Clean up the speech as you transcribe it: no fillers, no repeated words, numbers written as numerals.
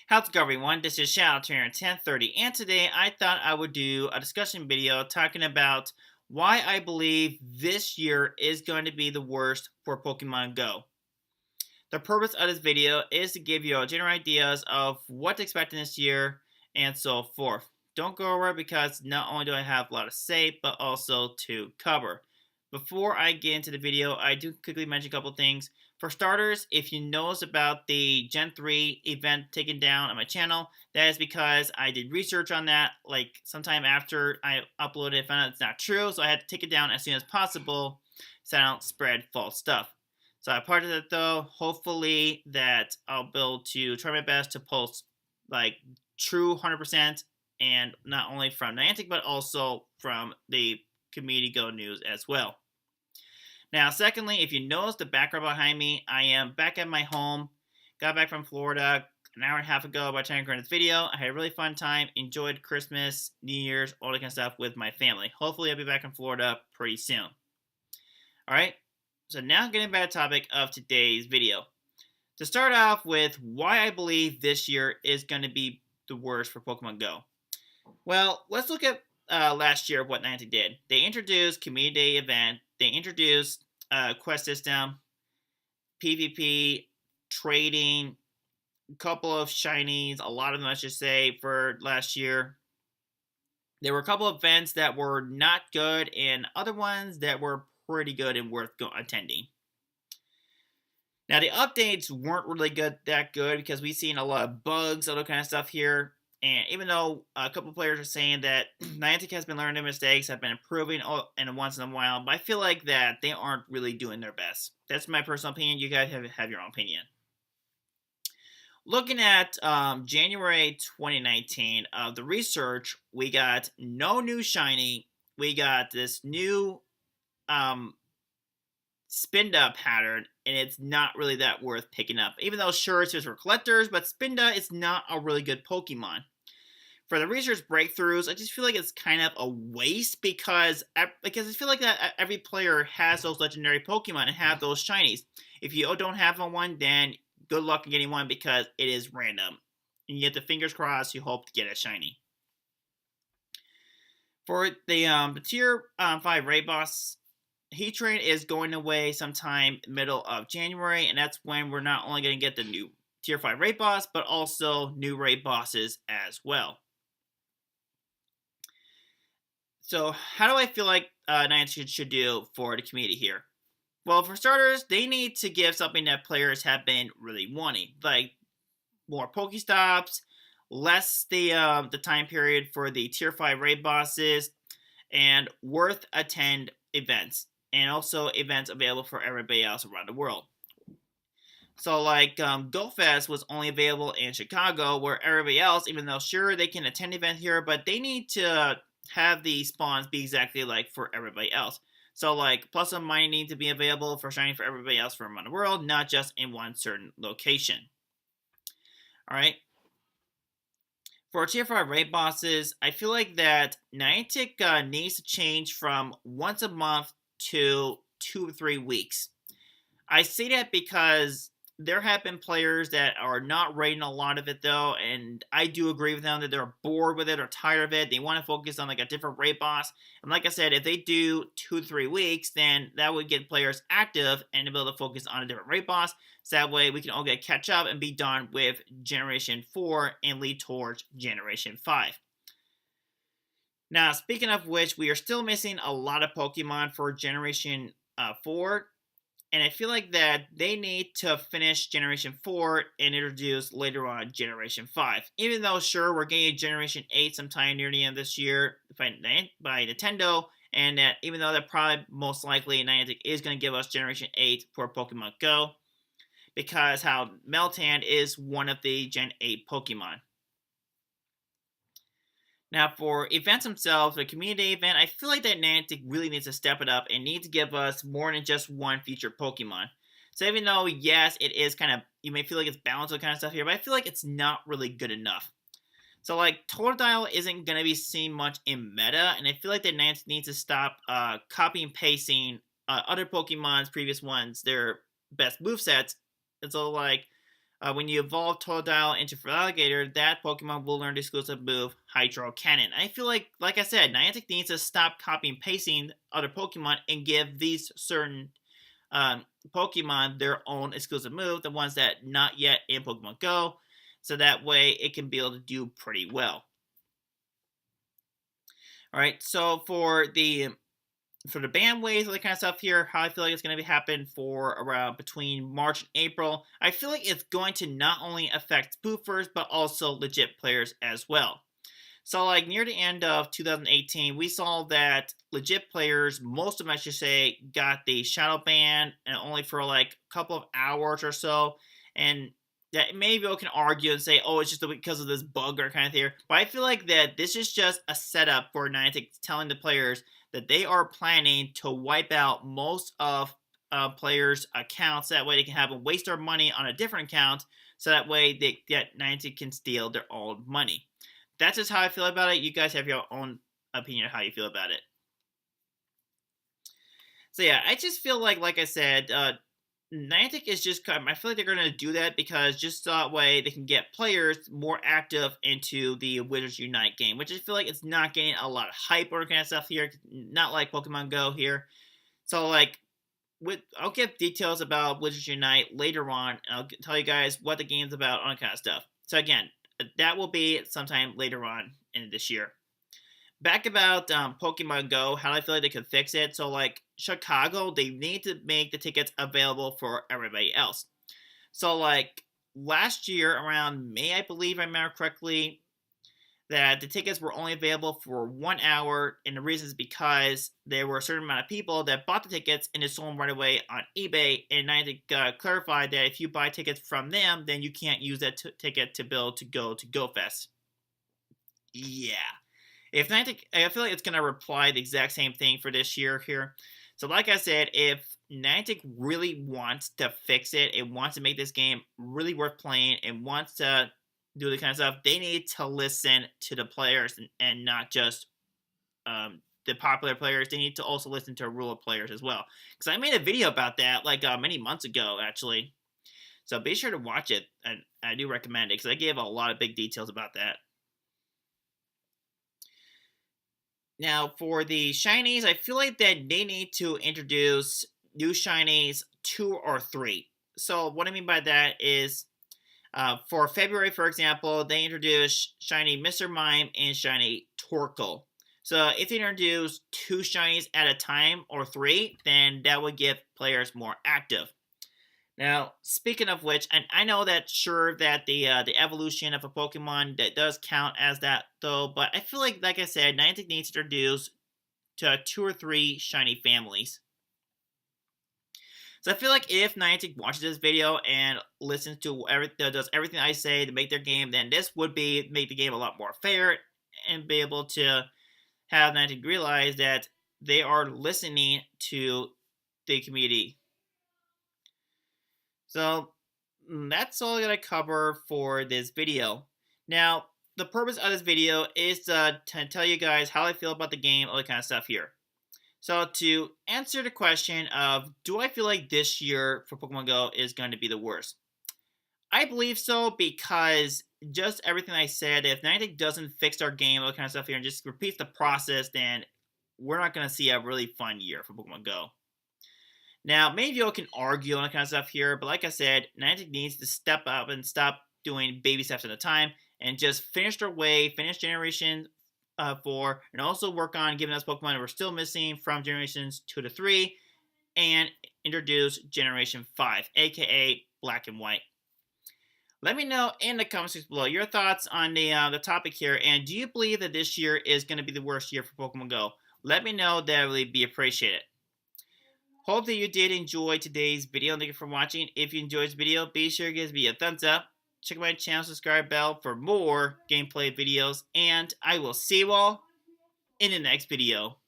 How's it going, everyone? This is Shadow Turner 1030, and today I thought I would do a discussion video talking about why I believe this year is going to be the worst for Pokemon Go. The purpose of this video is to give you general ideas of what to expect in this year and so forth. Don't go over it because not only do I have a lot to say, but also to cover. Before I get into the video, I do quickly mention a couple things. For starters, if you notice about the Gen 3 event taken down on my channel, that is because I did research on that like sometime after I uploaded it, found out it's not true, so I had to take it down as soon as possible so I don't spread false stuff. So I part of it though. Hopefully that I'll be able to try my best to post like true 100% and not only from Niantic but also from the Community Go news as well. Now, secondly, if you notice the background behind me, I am back at my home. Got back from Florida an hour and a half ago by the time I recorded this video. I had a really fun time, enjoyed Christmas, New Year's, all that kind of stuff with my family. Hopefully I'll be back in Florida pretty soon. Alright, so now getting back to the topic of today's video. To start off with why I believe this year is going to be the worst for Pokemon Go. Well, let's look at last year what Niantic did. They introduced Community Day event. They introduced quest system, PvP, trading, a couple of shinies, a lot of them I should say, for last year. There were a couple of events that were not good and other ones that were pretty good and worth attending. Now, the updates weren't really that good because we've seen a lot of bugs, other kind of stuff here. And even though a couple players are saying that Niantic has been learning their mistakes, have been improving and once in a while, but I feel like that they aren't really doing their best. That's my personal opinion. You guys have your own opinion. Looking at January 2019 of the research, we got no new shiny. We got this new Spinda pattern, and it's not really that worth picking up. Even though sure it's just for collectors, but Spinda is not a really good Pokemon. For the research breakthroughs, I just feel like it's kind of a waste because I feel like that every player has those legendary Pokemon and have those shinies. If you don't have one, then good luck in getting one because it is random. And you get the fingers crossed, you hope to get a shiny. For the Tier 5 raid boss, Heatran is going away sometime middle of January, and that's when we're not only going to get the new Tier 5 raid boss, but also new raid bosses as well. So how do I feel like Niantic should do for the community here? Well, for starters, they need to give something that players have been really wanting, like more Pokestops, less the time period for the Tier 5 raid bosses, and worth attend events, and also events available for everybody else around the world. So, like, GoFest was only available in Chicago, where everybody else, even though sure they can attend events here, but they need to have the spawns be exactly like for everybody else. So, like, plus and minus need to be available for shiny for everybody else from around the world, not just in one certain location. Alright. For Tier 5 raid bosses, I feel like that Niantic needs to change from once a month to 2 or 3 weeks. I say that because there have been players that are not rating a lot of it though, and I do agree with them that they're bored with it or tired of it. They want to focus on like a different raid boss. And like I said, if they do 2 to 3 weeks, then that would get players active and be able to focus on a different raid boss. So that way we can all get catch up and be done with Generation 4 and lead towards Generation 5. Now, speaking of which, we are still missing a lot of Pokemon for Generation 4. And I feel like that they need to finish Generation 4 and introduce later on Generation 5. Even though, sure, we're getting Generation 8 sometime near the end of this year by Nintendo, and that even though that probably most likely Niantic is going to give us Generation 8 for Pokemon Go, because how Meltan is one of the Gen 8 Pokemon. Now, for events themselves, the community event, I feel like that Niantic really needs to step it up and needs to give us more than just one featured Pokemon. So even though, yes, it is kind of, you may feel like it's balanced with kind of stuff here, but I feel like it's not really good enough. So, like, Totodile isn't going to be seen much in meta, and I feel like that Niantic needs to stop copying and pasting other Pokemon's previous ones, their best movesets. And so, like, when you evolve Totodile into Feraligatr, that Pokemon will learn the exclusive move Hydro Cannon. I feel like I said, Niantic needs to stop copying and pasting other Pokemon and give these certain Pokemon their own exclusive move, the ones that not yet in Pokemon Go, so that way it can be able to do pretty well. All right, so for the band waves, all that kind of stuff here, how I feel like it's going to be happen for around between March and April, I feel like it's going to not only affect spoofers, but also legit players as well. So, like, near the end of 2018, we saw that legit players, most of them, I should say, got the shadow ban, and only for, like, a couple of hours or so. And that maybe people can argue and say, oh, it's just because of this bug or kind of thing. But I feel like that this is just a setup for Niantic telling the players that they are planning to wipe out most of players' accounts. That way they can have them waste their money on a different account, so that way Niantic can steal their own money. That's just how I feel about it. You guys have your own opinion of how you feel about it. So yeah, I just feel like I said, Niantic is just, I feel like they're going to do that because just that way they can get players more active into the Wizards Unite game, which I feel like it's not getting a lot of hype or kind of stuff here, not like Pokemon Go here. So like, I'll give details about Wizards Unite later on, and I'll tell you guys what the game's about, all that kind of stuff. So again, that will be sometime later on in this year. Back about Pokemon Go, how I feel like they could fix it. So, like, Chicago, they need to make the tickets available for everybody else. So, like, last year, around May, I believe I remember correctly, that the tickets were only available for 1 hour, and the reason is because there were a certain amount of people that bought the tickets and they sold them right away on eBay, and I had to clarify that if you buy tickets from them, then you can't use that ticket to go to GoFest. Yeah. If Niantic, I feel like it's going to reply the exact same thing for this year here. So like I said, if Niantic really wants to fix it, it wants to make this game really worth playing, and wants to do the kind of stuff, they need to listen to the players and not just the popular players. They need to also listen to rural players as well. Because I made a video about that like many months ago, actually. So be sure to watch it, and I do recommend it because I gave a lot of big details about that. Now, for the shinies, I feel like that they need to introduce new shinies 2 or 3. So what I mean by that is, for February, for example, they introduced shiny Mr. Mime and shiny Torkoal. So if they introduce 2 shinies at a time, or 3, then that would get players more active. Now, speaking of which, and I know that sure that the evolution of a Pokemon that does count as that though, but I feel like I said, Niantic needs to introduce to 2 or 3 shiny families. So I feel like if Niantic watches this video and listens to does everything I say to make their game, then this would make the game a lot more fair and be able to have Niantic realize that they are listening to the community. So that's all I'm going to cover for this video. Now, the purpose of this video is to tell you guys how I feel about the game, all that kind of stuff here. So to answer the question of, do I feel like this year for Pokemon Go is going to be the worst? I believe so, because just everything I said, if Niantic doesn't fix our game, all that kind of stuff here, and just repeats the process, then we're not going to see a really fun year for Pokemon Go. Now, many of you can argue on that kind of stuff here, but like I said, Niantic needs to step up and stop doing baby steps at a time and just finish their way, finish Generation 4, and also work on giving us Pokemon that we're still missing from Generations 2 to 3, and introduce Generation 5, aka Black and White. Let me know in the comments below your thoughts on the topic here, and do you believe that this year is going to be the worst year for Pokemon Go? Let me know, that would really be appreciated. Hope that you did enjoy today's video. Thank you for watching. If you enjoyed this video, be sure to give me a thumbs up. Check my channel, subscribe bell for more gameplay videos. And I will see you all in the next video.